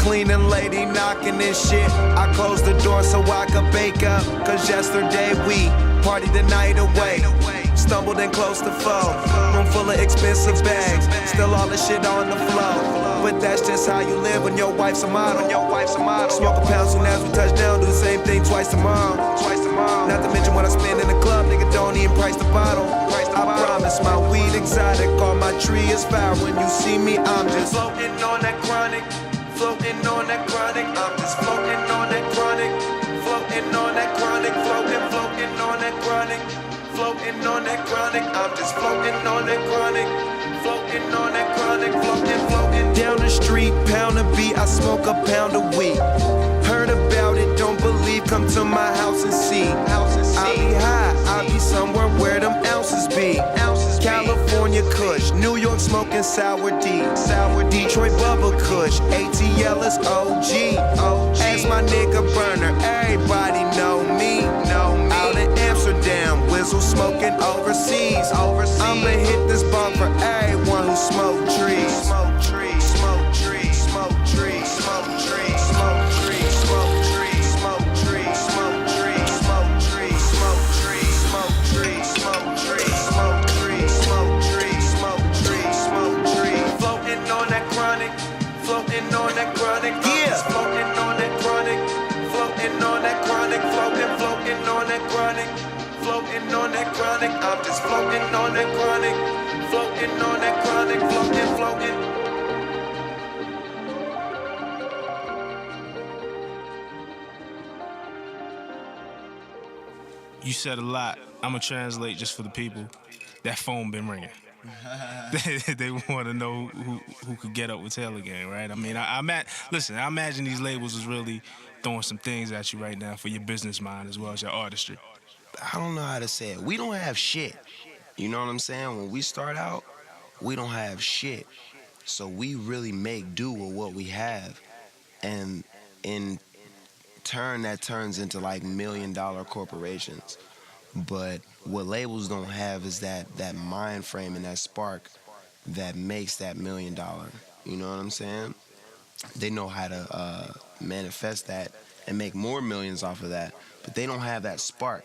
cleaning lady knocking and shit. I closed the door so I could bake up, cause yesterday we partied the night away. Stumbled in close to foe, room full of expensive bags, still all the shit on the floor. But that's just how you live when your wife's a model. Smoke a pound soon as we touch down, do the same thing twice tomorrow. Not to mention what I spend in the club, nigga don't even price the bottle. I promise my weed exotic, all my tree is foul. When you see me, I'm just floating on that chronic, floating on that chronic. I'm just floating on that chronic, floating on that chronic, floating on that chronic, floating on that chronic. I'm just floating on that chronic, floating on that chronic, floating down the street, pound a beat. I smoke a pound a week. Heard about it, don't believe, come to my house and see. I'll be high, I'll be somewhere where them ounces be. California Kush, New York smoking sour D. Detroit Bubba Kush, ATL is OG. Ask my nigga Burner, everybody know me. Out in Amsterdam, Wizzle smoking overseas. I'ma hit this bump for everyone who smoke trees. Smoke trees, smoke trees, smoke trees, smoke trees, smoke trees, smoke trees, smoke trees, smoke trees, smoke trees, smoke trees, smoke trees, smoke trees, smoke trees, smoke trees, smoke trees, smoke trees. Floating on that chronic, floating on that chronic. Yeah, floating on that chronic, floating on that chronic, floating on that chronic, floating on that chronic. I'm just floating on that chronic, floating on that chronic, floating. You said a lot. I'm gonna translate just for the people. That phone been ringing. They want to know who could get up with Taylor Gang, right? I mean, listen, I imagine these labels is really throwing some things at you right now for your business mind as well as your artistry. I don't know how to say it. We don't have shit. You know what I'm saying? When we start out, we don't have shit. So we really make do with what we have. And in turn, that turns into like $1 million corporations. But what labels don't have is that mind frame and that spark that makes that $1 million. You know what I'm saying? They know how to manifest that and make more millions off of that, but they don't have that spark.